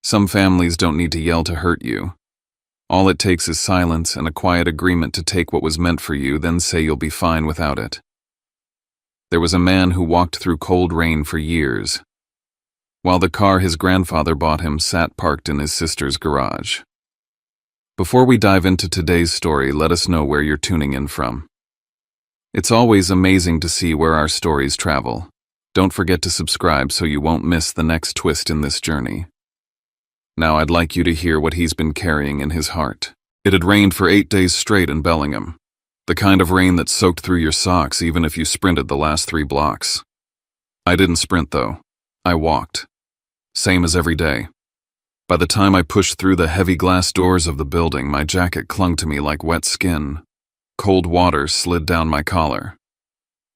Some families don't need to yell to hurt you. All it takes is silence and a quiet agreement to take what was meant for you, then say you'll be fine without it. There was a man who walked through cold rain for years, while the car his grandfather bought him sat parked in his sister's garage. Before we dive into today's story, let us know where you're tuning in from. It's always amazing to see where our stories travel. Don't forget to subscribe so you won't miss the next twist in this journey. Now I'd like you to hear what he's been carrying in his heart. It had rained for 8 days straight in Bellingham. The kind of rain that soaked through your socks even if you sprinted the last 3 blocks. I didn't sprint though. I walked. Same as every day. By the time I pushed through the heavy glass doors of the building, my jacket clung to me like wet skin. Cold water slid down my collar.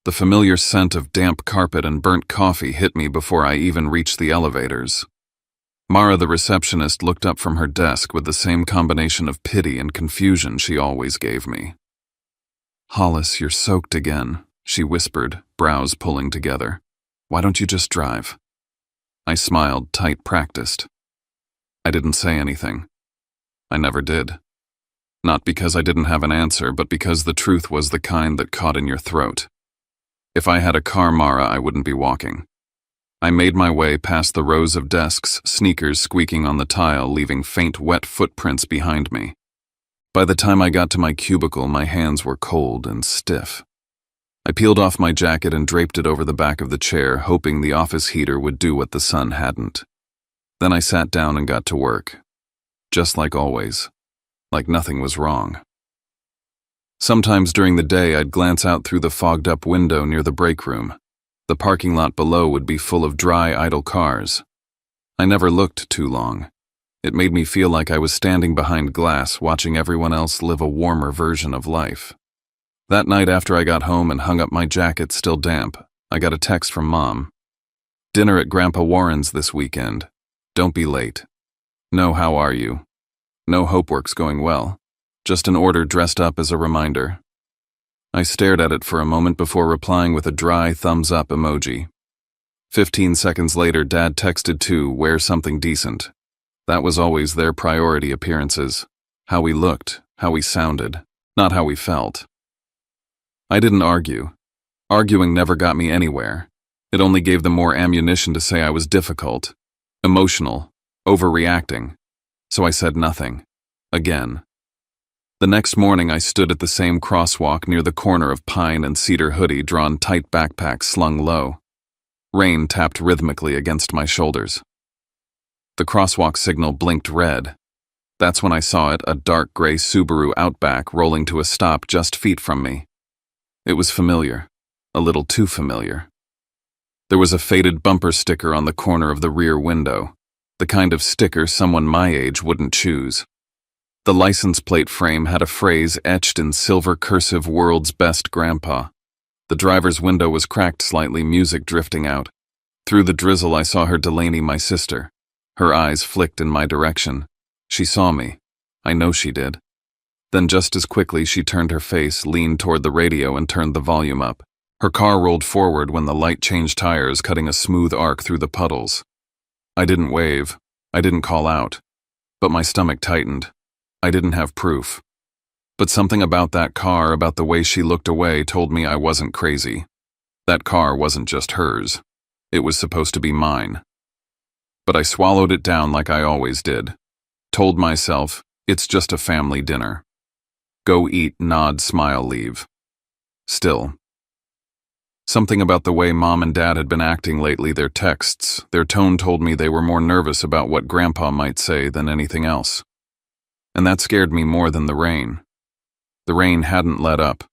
The familiar scent of damp carpet and burnt coffee hit me before I even reached the elevators. Mara, the receptionist, looked up from her desk with the same combination of pity and confusion she always gave me. "Hollis, you're soaked again," she whispered, brows pulling together. "Why don't you just drive?" I smiled, tight practiced. I didn't say anything. I never did. Not because I didn't have an answer, but because the truth was the kind that caught in your throat. If I had a car, Mara, I wouldn't be walking. I made my way past the rows of desks, sneakers squeaking on the tile, leaving faint, wet footprints behind me. By the time I got to my cubicle, my hands were cold and stiff. I peeled off my jacket and draped it over the back of the chair, hoping the office heater would do what the sun hadn't. Then I sat down and got to work. Just like always. Like nothing was wrong. Sometimes during the day, I'd glance out through the fogged-up window near the break room. The parking lot below would be full of dry, idle cars. I never looked too long. It made me feel like I was standing behind glass, watching everyone else live a warmer version of life. That night after I got home and hung up my jacket still damp, I got a text from Mom. "Dinner at Grandpa Warren's this weekend. Don't be late. No, how are you? No, hope work's going well. Just an order dressed up as a reminder." I stared at it for a moment before replying with a dry thumbs-up emoji. 15 seconds later, Dad texted too, "Wear something decent." That was always their priority, appearances. How we looked, how we sounded, not how we felt. I didn't argue. Arguing never got me anywhere. It only gave them more ammunition to say I was difficult, emotional, overreacting. So I said nothing. Again. The next morning I stood at the same crosswalk near the corner of Pine and Cedar, hoodie drawn tight, backpack slung low. Rain tapped rhythmically against my shoulders. The crosswalk signal blinked red. That's when I saw it, a dark gray Subaru Outback rolling to a stop just feet from me. It was familiar, a little too familiar. There was a faded bumper sticker on the corner of the rear window, the kind of sticker someone my age wouldn't choose. The license plate frame had a phrase etched in silver cursive, "World's Best Grandpa." The driver's window was cracked slightly, music drifting out. Through the drizzle I saw her, Delaney, my sister. Her eyes flicked in my direction. She saw me. I know she did. Then just as quickly she turned her face, leaned toward the radio and turned the volume up. Her car rolled forward when the light changed tires, cutting a smooth arc through the puddles. I didn't wave. I didn't call out. But my stomach tightened. I didn't have proof. But something about that car, about the way she looked away, told me I wasn't crazy. That car wasn't just hers. It was supposed to be mine. But I swallowed it down like I always did. Told myself, it's just a family dinner. Go eat, nod, smile, leave. Still. Something about the way Mom and Dad had been acting lately, their texts, their tone told me they were more nervous about what Grandpa might say than anything else. And that scared me more than the rain. The rain hadn't let up.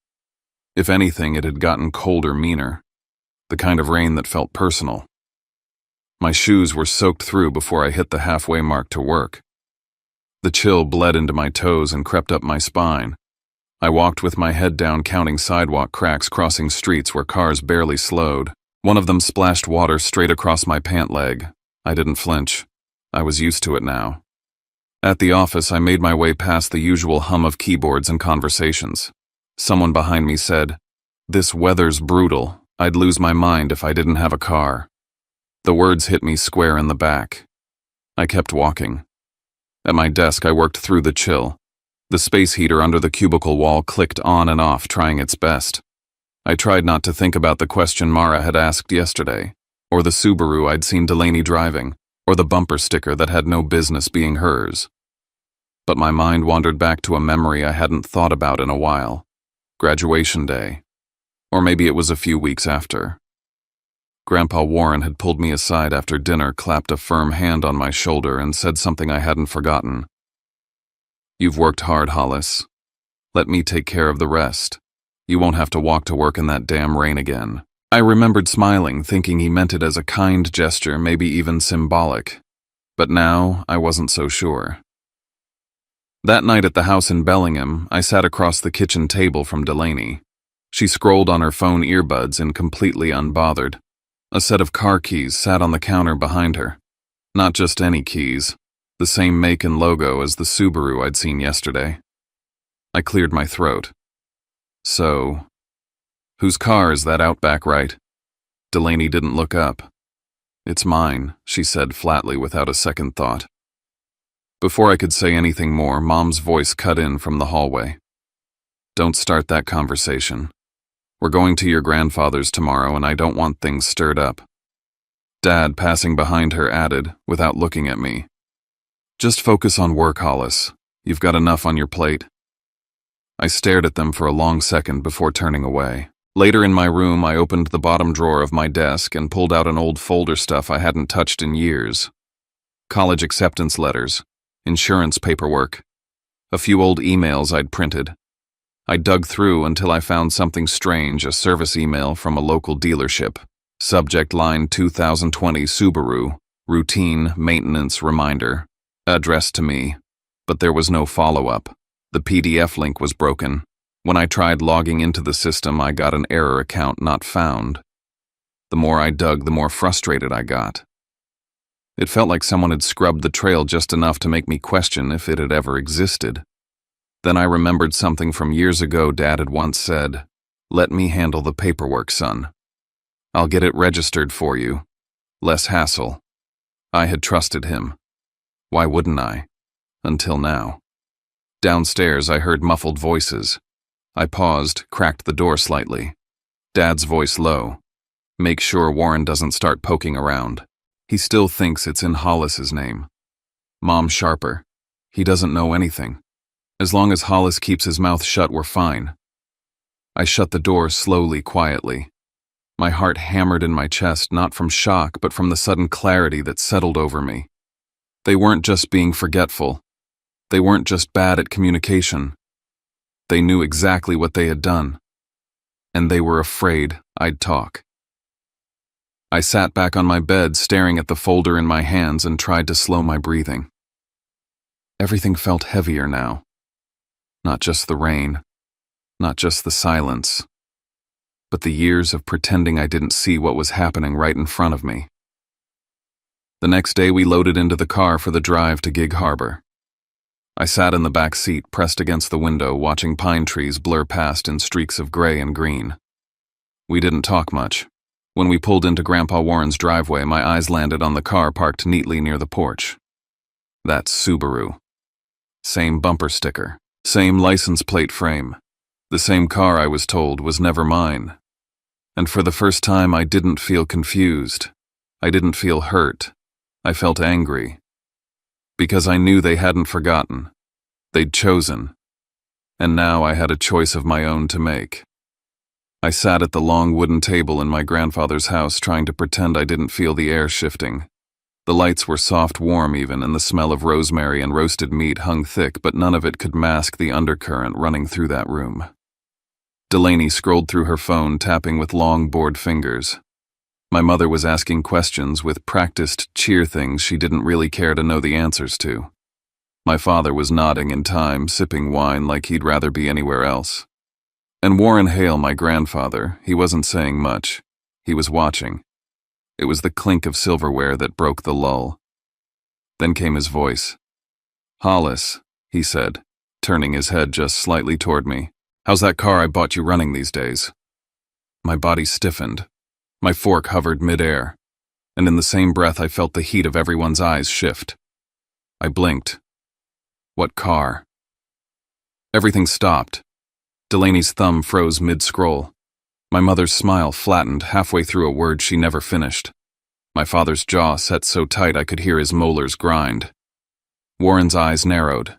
If anything, it had gotten colder, meaner. The kind of rain that felt personal. My shoes were soaked through before I hit the halfway mark to work. The chill bled into my toes and crept up my spine. I walked with my head down, counting sidewalk cracks, crossing streets where cars barely slowed. One of them splashed water straight across my pant leg. I didn't flinch. I was used to it now. At the office, I made my way past the usual hum of keyboards and conversations. Someone behind me said, "This weather's brutal. I'd lose my mind if I didn't have a car." The words hit me square in the back. I kept walking. At my desk, I worked through the chill. The space heater under the cubicle wall clicked on and off, trying its best. I tried not to think about the question Mara had asked yesterday, or the Subaru I'd seen Delaney driving, or the bumper sticker that had no business being hers. But my mind wandered back to a memory I hadn't thought about in a while. Graduation day. Or maybe it was a few weeks after. Grandpa Warren had pulled me aside after dinner, clapped a firm hand on my shoulder, and said something I hadn't forgotten. "You've worked hard, Hollis. Let me take care of the rest. You won't have to walk to work in that damn rain again." I remembered smiling, thinking he meant it as a kind gesture, maybe even symbolic. But now, I wasn't so sure. That night at the house in Bellingham, I sat across the kitchen table from Delaney. She scrolled on her phone earbuds and completely unbothered. A set of car keys sat on the counter behind her. Not just any keys, the same make and logo as the Subaru I'd seen yesterday. I cleared my throat. So, whose car is that out back, right? Delaney didn't look up. "It's mine," she said flatly without a second thought. Before I could say anything more, Mom's voice cut in from the hallway. "Don't start that conversation. We're going to your grandfather's tomorrow, and I don't want things stirred up." Dad, passing behind her, added, without looking at me, "Just focus on work, Hollis. You've got enough on your plate." I stared at them for a long second before turning away. Later in my room, I opened the bottom drawer of my desk and pulled out an old folder stuff I hadn't touched in years. College acceptance letters, insurance paperwork, a few old emails I'd printed. I dug through until I found something strange, a service email from a local dealership. Subject line 2020 Subaru, routine maintenance reminder. Addressed to me, but there was no follow-up. The PDF link was broken. When I tried logging into the system, I got an error account not found. The more I dug, the more frustrated I got. It felt like someone had scrubbed the trail just enough to make me question if it had ever existed. Then I remembered something from years ago Dad had once said, "Let me handle the paperwork, son. I'll get it registered for you. Less hassle." I had trusted him. Why wouldn't I? Until now. Downstairs, I heard muffled voices. I paused, cracked the door slightly. Dad's voice low. "Make sure Warren doesn't start poking around. He still thinks it's in Hollis's name." Mom sharper. "He doesn't know anything. As long as Hollis keeps his mouth shut, we're fine." I shut the door slowly, quietly. My heart hammered in my chest, not from shock, but from the sudden clarity that settled over me. They weren't just being forgetful. They weren't just bad at communication. They knew exactly what they had done. And they were afraid I'd talk. I sat back on my bed, staring at the folder in my hands, and tried to slow my breathing. Everything felt heavier now. Not just the rain, not just the silence, but the years of pretending I didn't see what was happening right in front of me. The next day, we loaded into the car for the drive to Gig Harbor. I sat in the back seat, pressed against the window, watching pine trees blur past in streaks of gray and green. We didn't talk much. When we pulled into Grandpa Warren's driveway, my eyes landed on the car parked neatly near the porch. That's Subaru. Same bumper sticker. Same license plate frame. The same car I was told was never mine. And for the first time, I didn't feel confused. I didn't feel hurt. I felt angry. Because I knew they hadn't forgotten. They'd chosen. And now I had a choice of my own to make. I sat at the long wooden table in my grandfather's house, trying to pretend I didn't feel the air shifting. The lights were soft, warm even, and the smell of rosemary and roasted meat hung thick, but none of it could mask the undercurrent running through that room. Delaney scrolled through her phone, tapping with long, bored fingers. My mother was asking questions with practiced cheer things she didn't really care to know the answers to. My father was nodding in time, sipping wine like he'd rather be anywhere else. And Warren Hale, my grandfather, he wasn't saying much. He was watching. It was the clink of silverware that broke the lull. Then came his voice. "Hollis," he said, turning his head just slightly toward me. "How's that car I bought you running these days?" My body stiffened. My fork hovered midair. And in the same breath I felt the heat of everyone's eyes shift. I blinked. What car? Everything stopped. Delaney's thumb froze mid-scroll. My mother's smile flattened halfway through a word she never finished. My father's jaw set so tight I could hear his molars grind. Warren's eyes narrowed.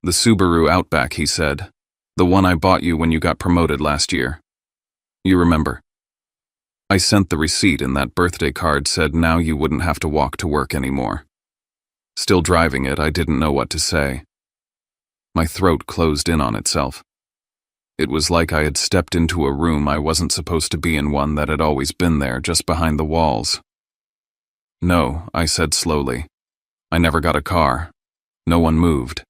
The Subaru Outback, he said. The one I bought you when you got promoted last year. You remember. I sent the receipt and that birthday card said now you wouldn't have to walk to work anymore. Still driving it, I didn't know what to say. My throat closed in on itself. It was like I had stepped into a room I wasn't supposed to be in, one that had always been there, just behind the walls. No, I said slowly. I never got a car. No one moved.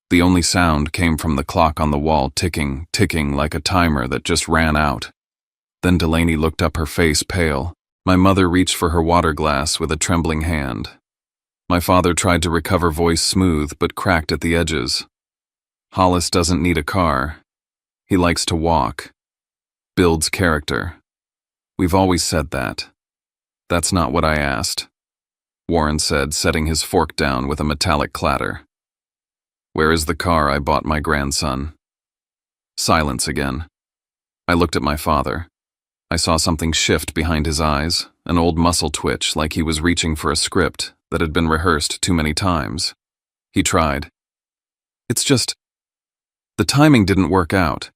The only sound came from the clock on the wall ticking like a timer that just ran out. Then Delaney looked up, her face pale. My mother reached for her water glass with a trembling hand. My father tried to recover voice smooth but cracked at the edges. Hollis doesn't need a car. He likes to walk. Builds character. We've always said that. That's not what I asked, Warren said, setting his fork down with a metallic clatter. Where is the car I bought my grandson? Silence again. I looked at my father. I saw something shift behind his eyes, an old muscle twitch like he was reaching for a script that had been rehearsed too many times. He tried. It's just, the timing didn't work out.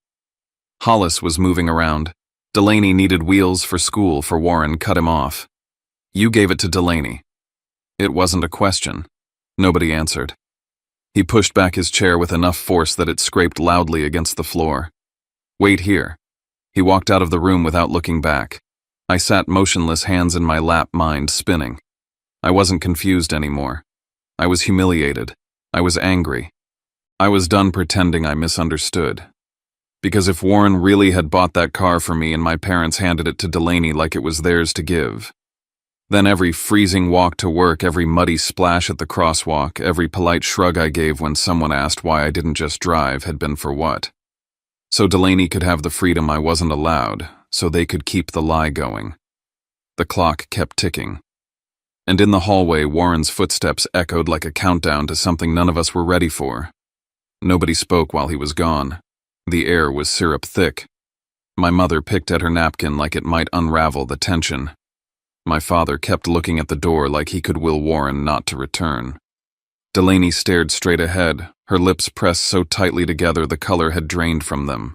Hollis was moving around. Delaney needed wheels for school, for Warren cut him off. You gave it to Delaney. It wasn't a question. Nobody answered. He pushed back his chair with enough force that it scraped loudly against the floor. Wait here. He walked out of the room without looking back. I sat motionless, hands in my lap, mind spinning. I wasn't confused anymore. I was humiliated. I was angry. I was done pretending I misunderstood. Because if Warren really had bought that car for me and my parents handed it to Delaney like it was theirs to give, then every freezing walk to work, every muddy splash at the crosswalk, every polite shrug I gave when someone asked why I didn't just drive had been for what? So Delaney could have the freedom I wasn't allowed, so they could keep the lie going. The clock kept ticking. And in the hallway, Warren's footsteps echoed like a countdown to something none of us were ready for. Nobody spoke while he was gone. The air was syrup thick. My mother picked at her napkin like it might unravel the tension. My father kept looking at the door like he could will Warren not to return. Delaney stared straight ahead, her lips pressed so tightly together the color had drained from them.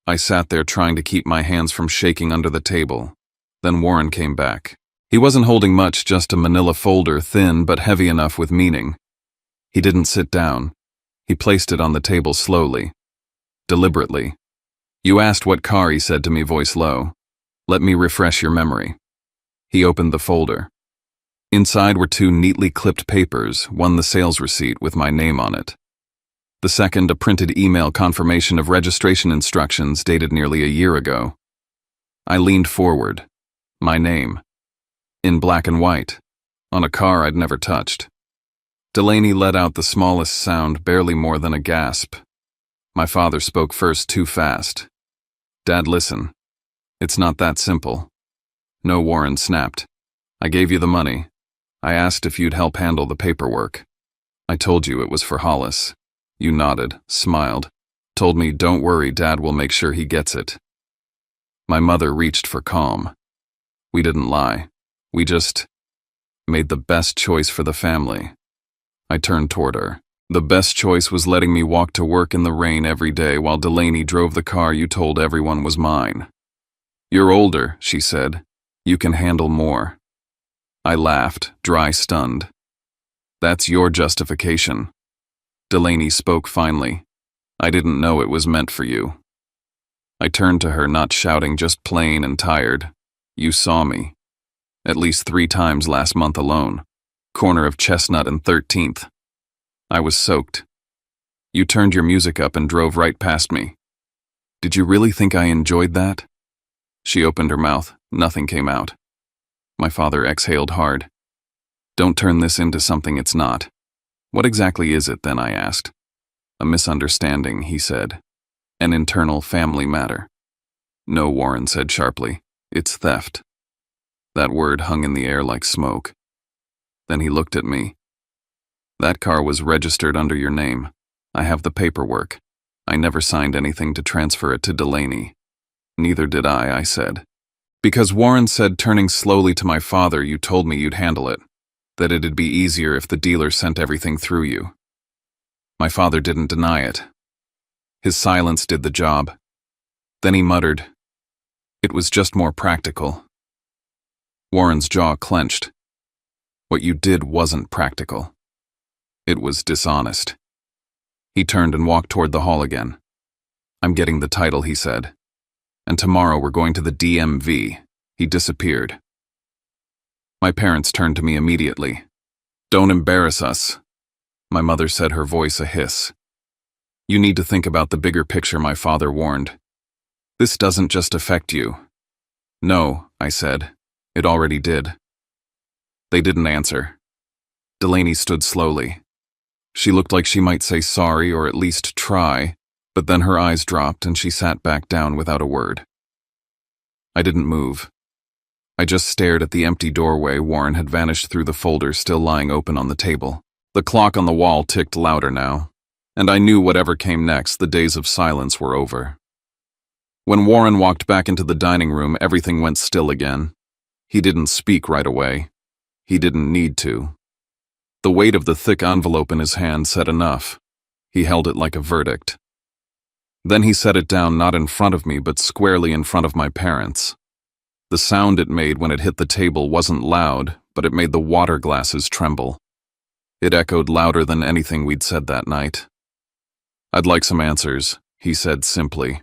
I sat there trying to keep my hands from shaking under the table. Then Warren came back. He wasn't holding much, just a manila folder, thin but heavy enough with meaning. He didn't sit down. He placed it on the table slowly, deliberately. You asked what car, he said to me, voice low. Let me refresh your memory. He opened the folder. Inside were two neatly clipped papers, one the sales receipt with my name on it. The second, a printed email confirmation of registration instructions dated nearly a year ago. I leaned forward. My name. In black and white. On a car I'd never touched. Delaney let out the smallest sound, barely more than a gasp. My father spoke first, too fast. Dad, listen. It's not that simple. No, Warren snapped. I gave you the money. I asked if you'd help handle the paperwork. I told you it was for Hollis. You nodded, smiled, told me, don't worry, Dad will make sure he gets it. My mother reached for calm. We didn't lie. We just made the best choice for the family. I turned toward her. The best choice was letting me walk to work in the rain every day while Delaney drove the car you told everyone was mine. You're older, she said. You can handle more. I laughed, dry, stunned. That's your justification. Delaney spoke finally. I didn't know it was meant for you. I turned to her, not shouting, just plain and tired. You saw me. At least 3 times last month alone. Corner of Chestnut and 13th. I was soaked. You turned your music up and drove right past me. Did you really think I enjoyed that? She opened her mouth. Nothing came out. My father exhaled hard. Don't turn this into something it's not. What exactly is it then, I asked. A misunderstanding, he said. An internal family matter. No, Warren said sharply. It's theft. That word hung in the air like smoke. Then he looked at me. That car was registered under your name. I have the paperwork. I never signed anything to transfer it to Delaney. Neither did I said. Because Warren said, turning slowly to my father, you told me you'd handle it, that it'd be easier if the dealer sent everything through you. My father didn't deny it. His silence did the job. Then he muttered, "It was just more practical." Warren's jaw clenched. What you did wasn't practical. It was dishonest. He turned and walked toward the hall again. "I'm getting the title," he said. "And tomorrow we're going to the DMV." He disappeared. My parents turned to me immediately. "Don't embarrass us," my mother said, her voice a hiss. "You need to think about the bigger picture," my father warned. "This doesn't just affect you." "No," I said. "It already did." They didn't answer. Delaney stood slowly. She looked like she might say sorry or at least try, but then her eyes dropped and she sat back down without a word. I didn't move. I just stared at the empty doorway. Warren had vanished through the folder still lying open on the table. The clock on the wall ticked louder now, and I knew whatever came next, the days of silence were over. When Warren walked back into the dining room, everything went still again. He didn't speak right away. He didn't need to. The weight of the thick envelope in his hand said enough. He held it like a verdict. Then he set it down, not in front of me, but squarely in front of my parents. The sound it made when it hit the table wasn't loud, but it made the water glasses tremble. It echoed louder than anything we'd said that night. "I'd like some answers," he said simply.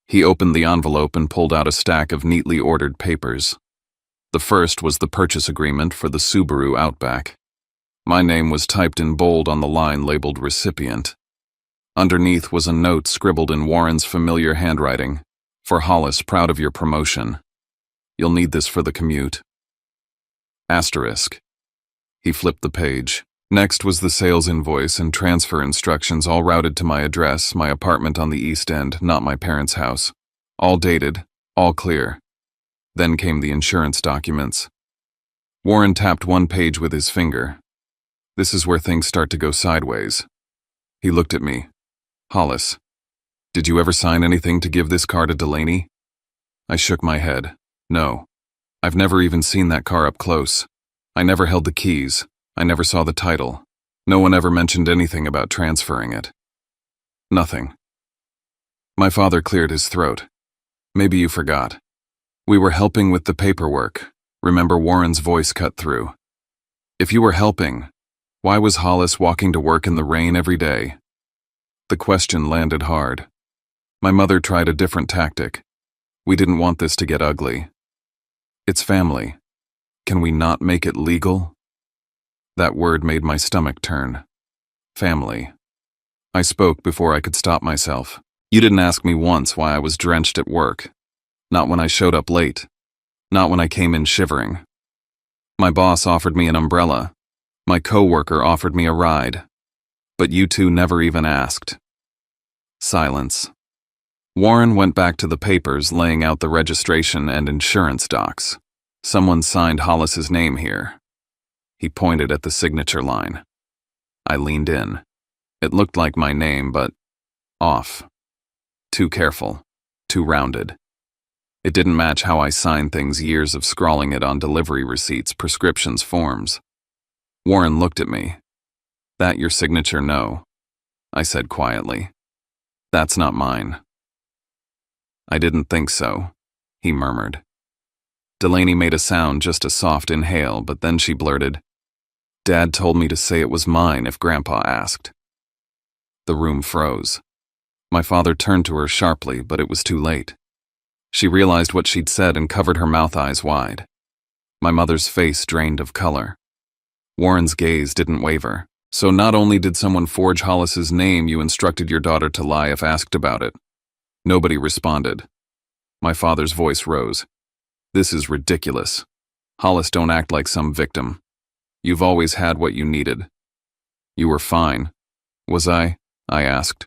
He opened the envelope and pulled out a stack of neatly ordered papers. The first was the purchase agreement for the Subaru Outback. My name was typed in bold on the line labeled recipient. Underneath was a note scribbled in Warren's familiar handwriting. "For Hollis, proud of your promotion. You'll need this for the commute." Asterisk. He flipped the page. Next was the sales invoice and transfer instructions, all routed to my address, my apartment on the East End, not my parents' house. All dated, all clear. Then came the insurance documents. Warren tapped one page with his finger. "This is where things start to go sideways." He looked at me. "Hollis, did you ever sign anything to give this car to Delaney?" I shook my head. "No. I've never even seen that car up close. I never held the keys. I never saw the title. No one ever mentioned anything about transferring it. Nothing." My father cleared his throat. "Maybe you forgot. We were helping with the paperwork." Remember, Warren's voice cut through. "If you were helping, why was Hollis walking to work in the rain every day?" The question landed hard. My mother tried a different tactic. "We didn't want this to get ugly. It's family. Can we not make it legal?" That word made my stomach turn. Family. I spoke before I could stop myself. "You didn't ask me once why I was drenched at work. Not when I showed up late. Not when I came in shivering. My boss offered me an umbrella. My coworker offered me a ride. But you two never even asked." Silence. Warren went back to the papers, laying out the registration and insurance docs. "Someone signed Hollis's name here." He pointed at the signature line. I leaned in. It looked like my name, but off. Too careful. Too rounded. It didn't match how I signed things, years of scrawling it on delivery receipts, prescriptions, forms. Warren looked at me. "That your signature?" "No," I said quietly. "That's not mine." "I didn't think so," he murmured. Delaney made a sound, just a soft inhale, but then she blurted, "Dad told me to say it was mine if Grandpa asked." The room froze. My father turned to her sharply, but it was too late. She realized what she'd said and covered her mouth, eyes wide. My mother's face drained of color. Warren's gaze didn't waver. "So not only did someone forge Hollis's name, you instructed your daughter to lie if asked about it." Nobody responded. My father's voice rose. "This is ridiculous. Hollis, don't act like some victim. You've always had what you needed." "You were fine." "Was I?" I asked.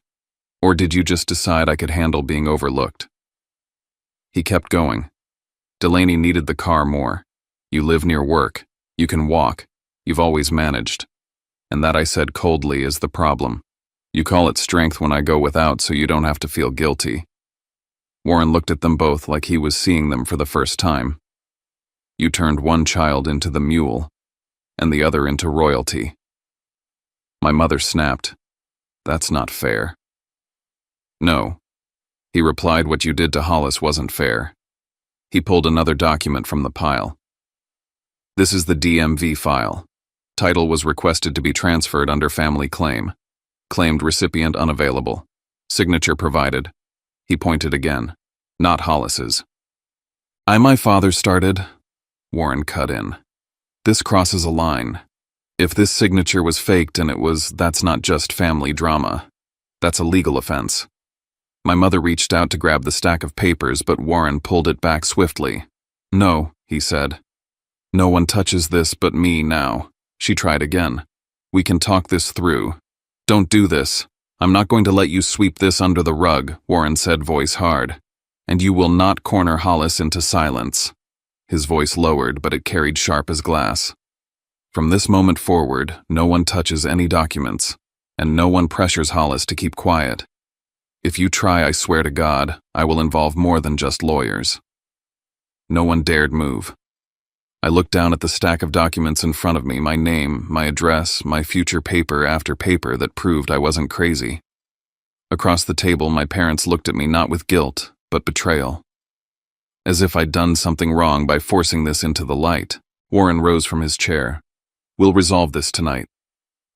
"Or did you just decide I could handle being overlooked?" He kept going. "Delaney needed the car more. You live near work. You can walk. You've always managed. And that, I said coldly, is the problem. You call it strength when I go without so you don't have to feel guilty. Warren looked at them both like he was seeing them for the first time. You turned one child into the mule, and the other into royalty. My mother snapped. That's not fair. No. He replied, what you did to Hollis wasn't fair. He pulled another document from the pile. This is the DMV file. Title was requested to be transferred under family claim. Claimed recipient unavailable. Signature provided. He pointed again. Not Hollis's. My father started. Warren cut in. This crosses a line. If this signature was faked and that's not just family drama. That's a legal offense. My mother reached out to grab the stack of papers, but Warren pulled it back swiftly. No, he said. No one touches this but me now. She tried again. We can talk this through. Don't do this. I'm not going to let you sweep this under the rug, Warren said, voice hard. And you will not corner Hollis into silence. His voice lowered, but it carried sharp as glass. From this moment forward, no one touches any documents, and no one pressures Hollis to keep quiet. If you try, I swear to God, I will involve more than just lawyers. No one dared move. I looked down at the stack of documents in front of me, my name, my address, my future paper after paper that proved I wasn't crazy. Across the table, my parents looked at me not with guilt, but betrayal. As if I'd done something wrong by forcing this into the light, Warren rose from his chair. We'll resolve this tonight.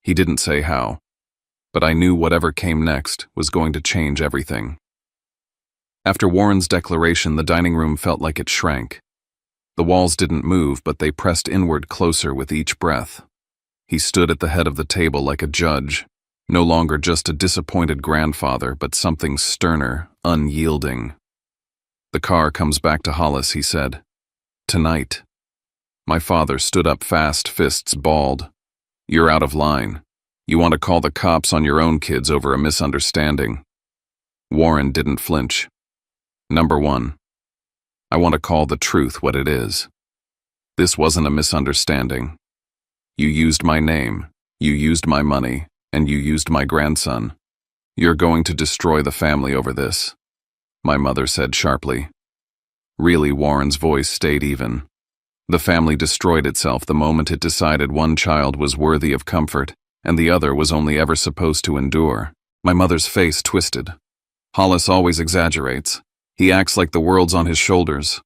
He didn't say how, but I knew whatever came next was going to change everything. After Warren's declaration, the dining room felt like it shrank. The walls didn't move, but they pressed inward closer with each breath. He stood at the head of the table like a judge, no longer just a disappointed grandfather, but something sterner, unyielding. The car comes back to Hollis, he said. Tonight. My father stood up fast, fists balled. You're out of line. You want to call the cops on your own kids over a misunderstanding. Warren didn't flinch. Number one. I want to call the truth what it is. This wasn't a misunderstanding. You used my name, you used my money, and you used my grandson. You're going to destroy the family over this, my mother said sharply. Really, Warren's voice stayed even. The family destroyed itself the moment it decided one child was worthy of comfort and the other was only ever supposed to endure. My mother's face twisted. Hollis always exaggerates. He acts like the world's on his shoulders.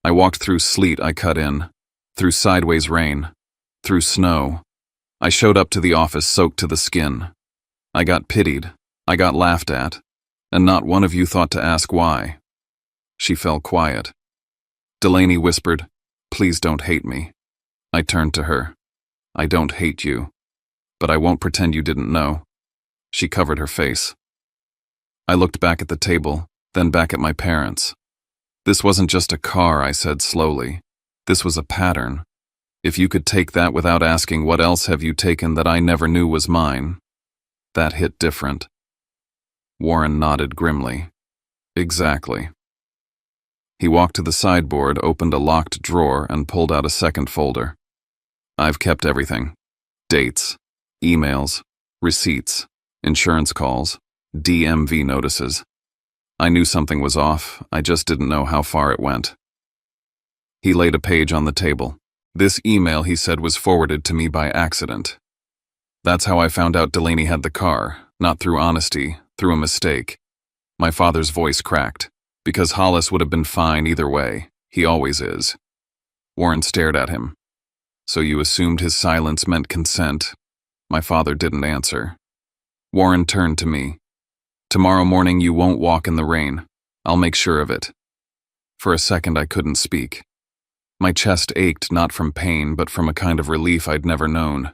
I walked through sleet, I cut in. Through sideways rain. Through snow. I showed up to the office soaked to the skin. I got pitied. I got laughed at. And not one of you thought to ask why. She fell quiet. Delaney whispered, Please don't hate me. I turned to her. I don't hate you. But I won't pretend you didn't know. She covered her face. I looked back at the table, then back at my parents. This wasn't just a car, I said slowly. This was a pattern. If you could take that without asking what else have you taken that I never knew was mine, that hit different. Warren nodded grimly. Exactly. He walked to the sideboard, opened a locked drawer, and pulled out a second folder. I've kept everything. Dates, emails, receipts, insurance calls, DMV notices. I knew something was off, I just didn't know how far it went. He laid a page on the table. This email, he said, was forwarded to me by accident. That's how I found out Delaney had the car, not through honesty, through a mistake. My father's voice cracked, because Hollis would have been fine either way. He always is. Warren stared at him. So you assumed his silence meant consent? My father didn't answer. Warren turned to me. Tomorrow morning you won't walk in the rain. I'll make sure of it. For a second I couldn't speak. My chest ached not from pain but from a kind of relief I'd never known.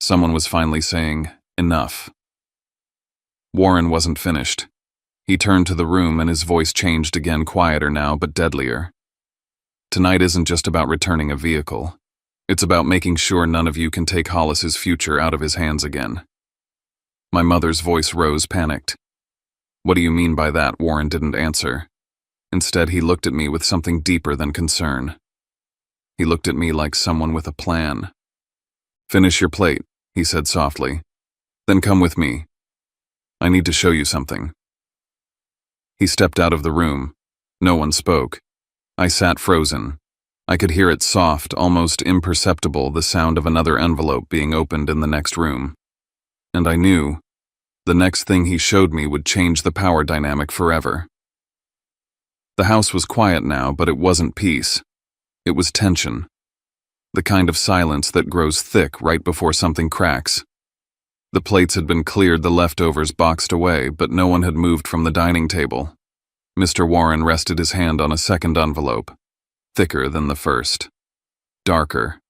Someone was finally saying, enough. Warren wasn't finished. He turned to the room and his voice changed again, quieter now but deadlier. Tonight isn't just about returning a vehicle. It's about making sure none of you can take Hollis's future out of his hands again. My mother's voice rose, panicked. What do you mean by that? Warren didn't answer. Instead, he looked at me with something deeper than concern. He looked at me like someone with a plan. Finish your plate, he said softly. Then come with me. I need to show you something. He stepped out of the room. No one spoke. I sat frozen. I could hear it soft, almost imperceptible, the sound of another envelope being opened in the next room. And I knew the next thing he showed me would change the power dynamic forever. The house was quiet now, but it wasn't peace. It was tension. The kind of silence that grows thick right before something cracks. The plates had been cleared, the leftovers boxed away, but no one had moved from the dining table. Mr. Warren rested his hand on a second envelope, thicker than the first, darker,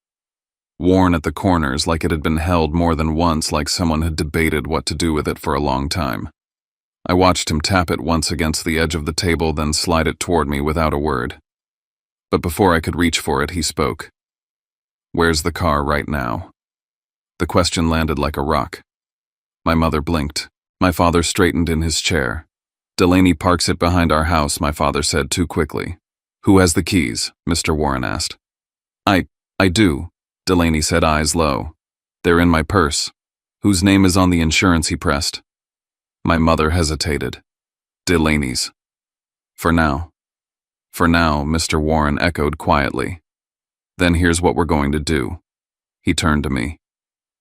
worn at the corners like it had been held more than once, like someone had debated what to do with it for a long time. I watched him tap it once against the edge of the table, then slide it toward me without a word. But before I could reach for it, he spoke. Where's the car right now? The question landed like a rock. My mother blinked. My father straightened in his chair. Delaney parks it behind our house, my father said too quickly. Who has the keys? Mr. Warren asked. I do, Delaney said, eyes low. They're in my purse. Whose name is on the insurance? He pressed. My mother hesitated. Delaney's. For now. For now, Mr. Warren echoed quietly. Then here's what we're going to do. He turned to me.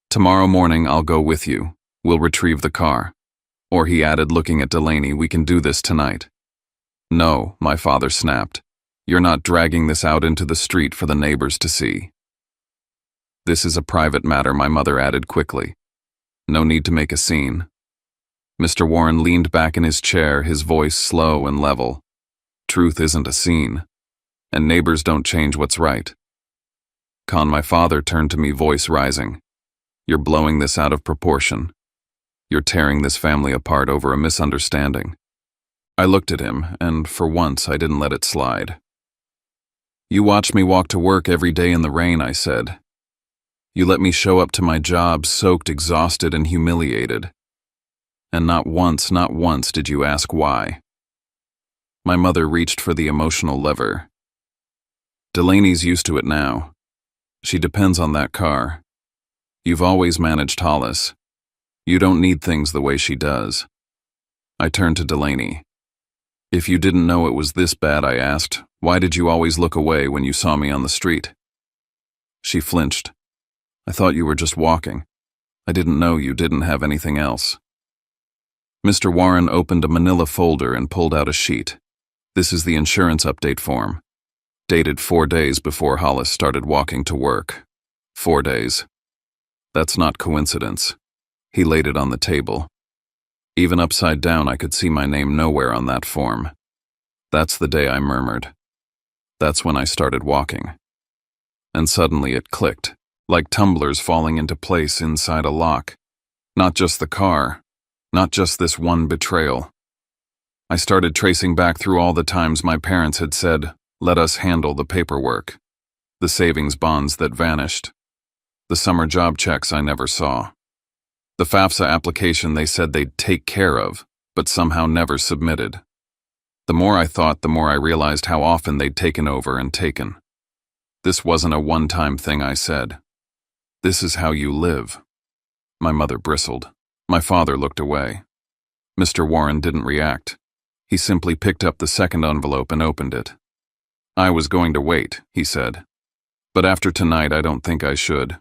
Tomorrow morning I'll go with you. We'll retrieve the car. Or, he added, looking at Delaney, we can do this tonight. No, my father snapped. You're not dragging this out into the street for the neighbors to see. This is a private matter, my mother added quickly. No need to make a scene. Mr. Warren leaned back in his chair, his voice slow and level. Truth isn't a scene, and neighbors don't change what's right. Con, my father turned to me, voice rising. You're blowing this out of proportion. You're tearing this family apart over a misunderstanding. I looked at him, and for once I didn't let it slide. You watch me walk to work every day in the rain, I said. You let me show up to my job soaked, exhausted, and humiliated. And not once did you ask why. My mother reached for the emotional lever. Delaney's used to it now. She depends on that car. You've always managed Hollis. You don't need things the way she does. I turned to Delaney. If you didn't know it was this bad, I asked, why did you always look away when you saw me on the street? She flinched. I thought you were just walking. I didn't know you didn't have anything else. Mr. Warren opened a manila folder and pulled out a sheet. This is the insurance update form. Dated 4 days before Hollis started walking to work. 4 days. That's not coincidence. He laid it on the table. Even upside down, I could see my name nowhere on that form. That's the day I murmured. That's when I started walking. And suddenly it clicked, like tumblers falling into place inside a lock. Not just the car, not just this one betrayal. I started tracing back through all the times my parents had said, let us handle the paperwork. The savings bonds that vanished. The summer job checks I never saw. The FAFSA application they said they'd take care of, but somehow never submitted. The more I thought, the more I realized how often they'd taken over and taken. This wasn't a one-time thing, I said. This is how you live. My mother bristled. My father looked away. Mr. Warren didn't react. He simply picked up the second envelope and opened it. I was going to wait, he said. But after tonight, I don't think I should.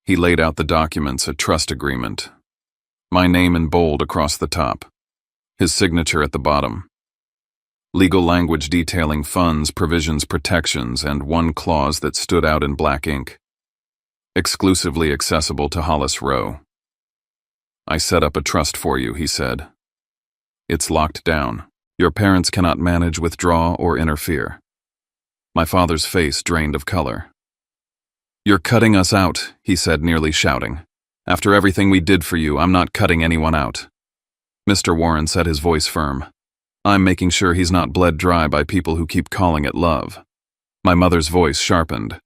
He laid out the documents, a trust agreement. My name in bold across the top. His signature at the bottom. Legal language detailing funds, provisions, protections, and one clause that stood out in black ink. Exclusively accessible to Hollis Rowe. I set up a trust for you, he said. It's locked down. Your parents cannot manage, withdraw, or interfere. My father's face drained of color. You're cutting us out, he said, nearly shouting. After everything we did for you, I'm not cutting anyone out. Mr. Warren said, his voice firm. I'm making sure he's not bled dry by people who keep calling it love. My mother's voice sharpened.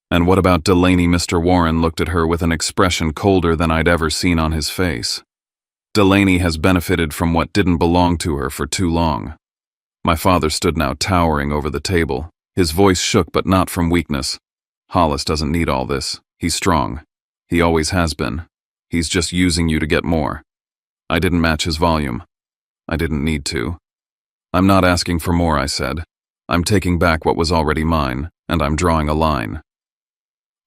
And what about Delaney? Mr. Warren looked at her with an expression colder than I'd ever seen on his face. Delaney has benefited from what didn't belong to her for too long. My father stood now towering over the table. His voice shook, but not from weakness. Hollis doesn't need all this. He's strong. He always has been. He's just using you to get more. I didn't match his volume. I didn't need to. I'm not asking for more, I said. I'm taking back what was already mine, and I'm drawing a line.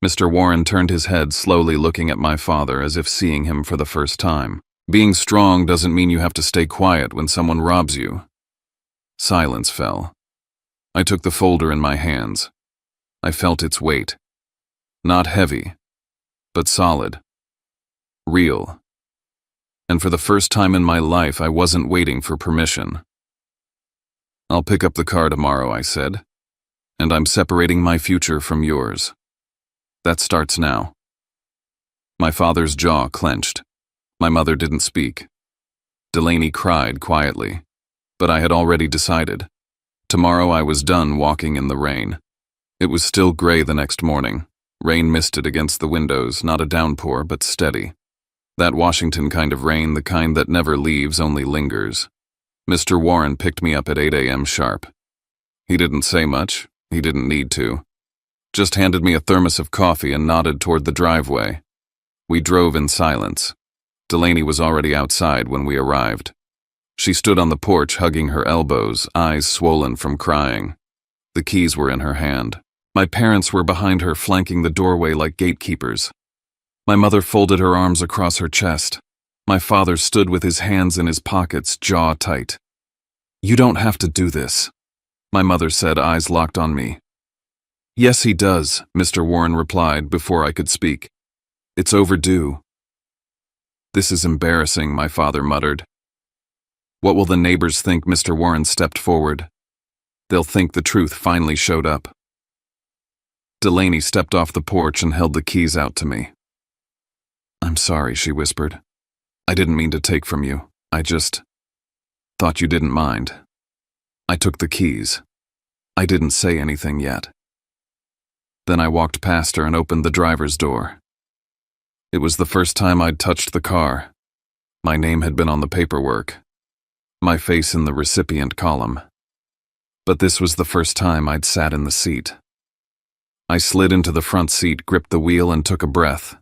Mr. Warren turned his head, slowly looking at my father as if seeing him for the first time. Being strong doesn't mean you have to stay quiet when someone robs you. Silence fell. I took the folder in my hands. I felt its weight. Not heavy, but solid. Real. And for the first time in my life, I wasn't waiting for permission. I'll pick up the car tomorrow, I said, and I'm separating my future from yours. That starts now. My father's jaw clenched. My mother didn't speak. Delaney cried quietly, but I had already decided. Tomorrow I was done walking in the rain. It was still gray the next morning. Rain misted against the windows, not a downpour, but steady. That Washington kind of rain, the kind that never leaves, only lingers. Mr. Warren picked me up at 8 a.m. sharp. He didn't say much. He didn't need to. Just handed me a thermos of coffee and nodded toward the driveway. We drove in silence. Delaney was already outside when we arrived. She stood on the porch hugging her elbows, eyes swollen from crying. The keys were in her hand. My parents were behind her, flanking the doorway like gatekeepers. My mother folded her arms across her chest. My father stood with his hands in his pockets, jaw tight. "You don't have to do this," my mother said, eyes locked on me. "Yes, he does," Mr. Warren replied before I could speak. "It's overdue." "This is embarrassing," my father muttered. "What will the neighbors think?" Mr. Warren stepped forward. "They'll think the truth finally showed up." Delaney stepped off the porch and held the keys out to me. "I'm sorry," she whispered. "I didn't mean to take from you. I just thought you didn't mind." I took the keys. I didn't say anything yet. Then I walked past her and opened the driver's door. It was the first time I'd touched the car. My name had been on the paperwork, my face in the recipient column. But this was the first time I'd sat in the seat. I slid into the front seat, gripped the wheel, and took a breath.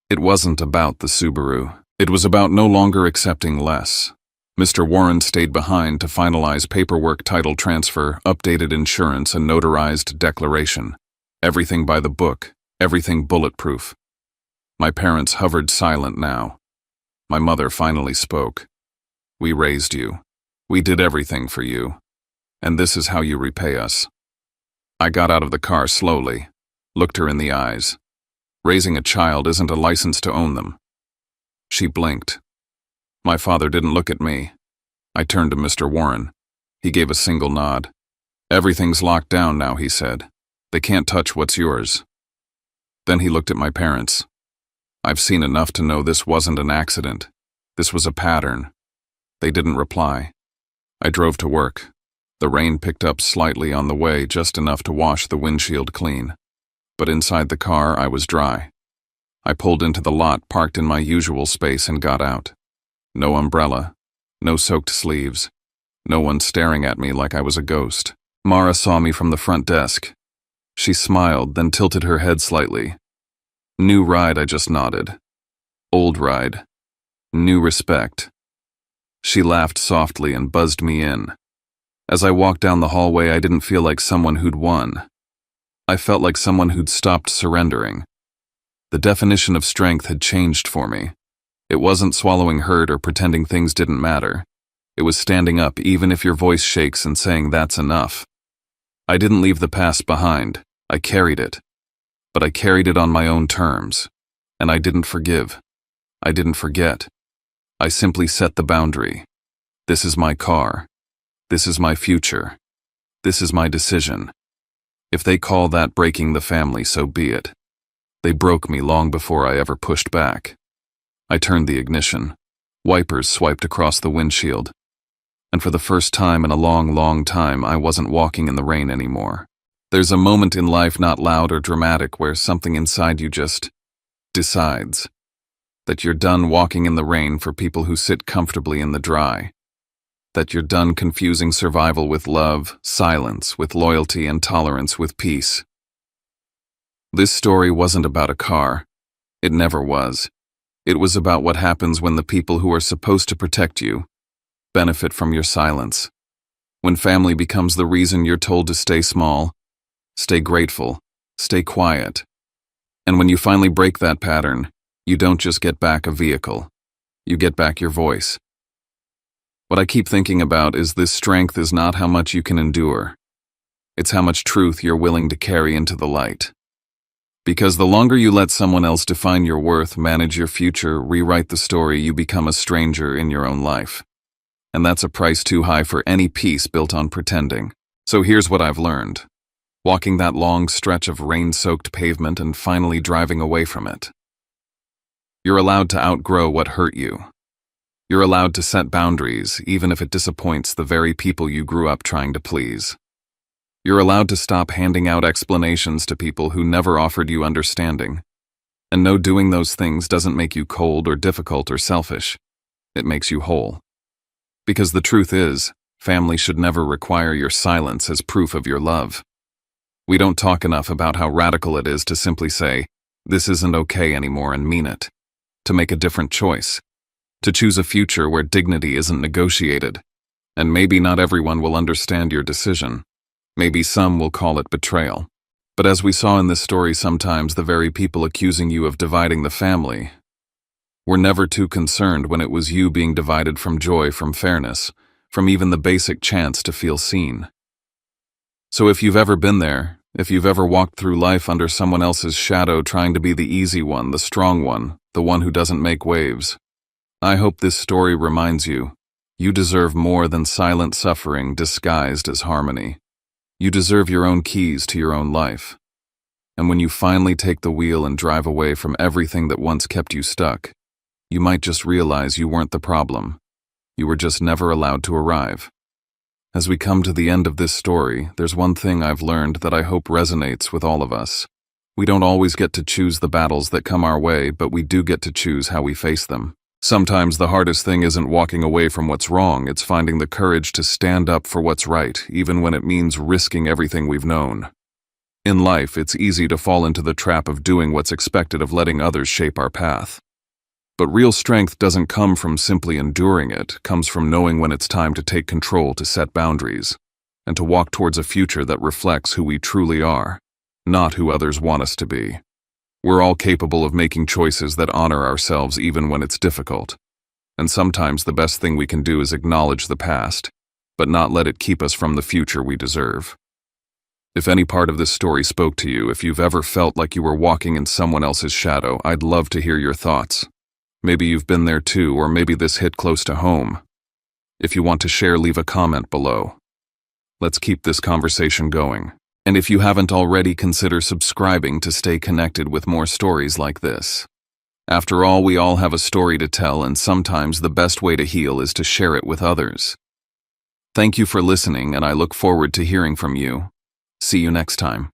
It wasn't about the Subaru. It was about no longer accepting less. Mr. Warren stayed behind to finalize paperwork, title transfer, updated insurance, and notarized declaration. Everything by the book, everything bulletproof. My parents hovered silent now. My mother finally spoke. "We raised you. We did everything for you. And this is how you repay us." I got out of the car slowly, looked her in the eyes. Raising a child isn't a license to own them. She blinked. My father didn't look at me. I turned to Mr. Warren. He gave a single nod. "Everything's locked down now," he said. "They can't touch what's yours." Then he looked at my parents. I've seen enough to know this wasn't an accident. This was a pattern. They didn't reply. I drove to work. The rain picked up slightly on the way, just enough to wash the windshield clean. But inside the car, I was dry. I pulled into the lot, parked in my usual space, and got out. No umbrella, no soaked sleeves, no one staring at me like I was a ghost. Mara saw me from the front desk. She smiled, then tilted her head slightly. "New ride," I just nodded. "Old ride. New respect." She laughed softly and buzzed me in. As I walked down the hallway, I didn't feel like someone who'd won. I felt like someone who'd stopped surrendering. The definition of strength had changed for me. It wasn't swallowing hurt or pretending things didn't matter. It was standing up even if your voice shakes and saying that's enough. I didn't leave the past behind. I carried it. But I carried it on my own terms. And I didn't forgive. I didn't forget. I simply set the boundary. This is my car. This is my future. This is my decision. If they call that breaking the family, so be it. They broke me long before I ever pushed back. I turned the ignition. Wipers swiped across the windshield. And for the first time in a long, long time, I wasn't walking in the rain anymore. There's a moment in life, not loud or dramatic, where something inside you just decides that you're done walking in the rain for people who sit comfortably in the dry. That you're done confusing survival with love, silence with loyalty, and tolerance with peace. This story wasn't about a car. It never was. It was about what happens when the people who are supposed to protect you benefit from your silence. When family becomes the reason you're told to stay small, stay grateful, stay quiet. And when you finally break that pattern, you don't just get back a vehicle, you get back your voice. What I keep thinking about is this: strength is not how much you can endure. It's how much truth you're willing to carry into the light. Because the longer you let someone else define your worth, manage your future, rewrite the story, you become a stranger in your own life. And that's a price too high for any peace built on pretending. So here's what I've learned. Walking that long stretch of rain-soaked pavement and finally driving away from it. You're allowed to outgrow what hurt you. You're allowed to set boundaries, even if it disappoints the very people you grew up trying to please. You're allowed to stop handing out explanations to people who never offered you understanding. And no, doing those things doesn't make you cold or difficult or selfish. It makes you whole. Because the truth is, family should never require your silence as proof of your love. We don't talk enough about how radical it is to simply say, "This isn't okay anymore," and mean it. To make a different choice. To choose a future where dignity isn't negotiated. And maybe not everyone will understand your decision. Maybe some will call it betrayal. But as we saw in this story, sometimes the very people accusing you of dividing the family were never too concerned when it was you being divided from joy, from fairness, from even the basic chance to feel seen. So if you've ever been there, if you've ever walked through life under someone else's shadow, trying to be the easy one, the strong one, the one who doesn't make waves, I hope this story reminds you, you deserve more than silent suffering disguised as harmony. You deserve your own keys to your own life. And when you finally take the wheel and drive away from everything that once kept you stuck, you might just realize you weren't the problem. You were just never allowed to arrive. As we come to the end of this story, there's one thing I've learned that I hope resonates with all of us. We don't always get to choose the battles that come our way, but we do get to choose how we face them. Sometimes the hardest thing isn't walking away from what's wrong, it's finding the courage to stand up for what's right, even when it means risking everything we've known. In life, it's easy to fall into the trap of doing what's expected, of letting others shape our path. But real strength doesn't come from simply enduring, it comes from knowing when it's time to take control, to set boundaries, and to walk towards a future that reflects who we truly are, not who others want us to be. We're all capable of making choices that honor ourselves even when it's difficult. And sometimes the best thing we can do is acknowledge the past, but not let it keep us from the future we deserve. If any part of this story spoke to you, if you've ever felt like you were walking in someone else's shadow, I'd love to hear your thoughts. Maybe you've been there too, or maybe this hit close to home. If you want to share, leave a comment below. Let's keep this conversation going. And if you haven't already, consider subscribing to stay connected with more stories like this. After all, we all have a story to tell, and sometimes the best way to heal is to share it with others. Thank you for listening, and I look forward to hearing from you. See you next time.